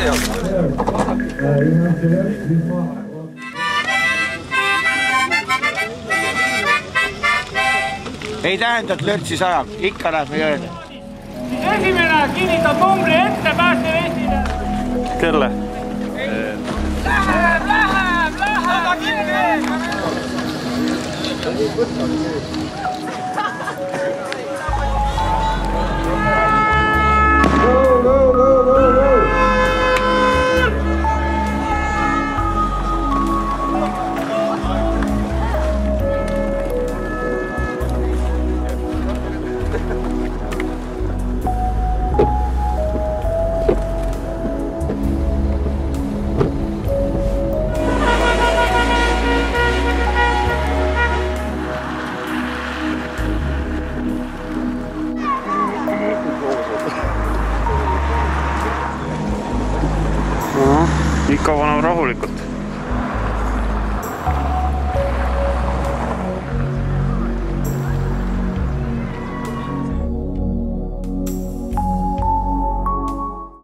Ei tähenda, et lörtsi sajab, ikka läheb jõele. Esimene kinnitab numbri ette, päästev esile. Kelle? Läheb! Ikka vanab rahulikult.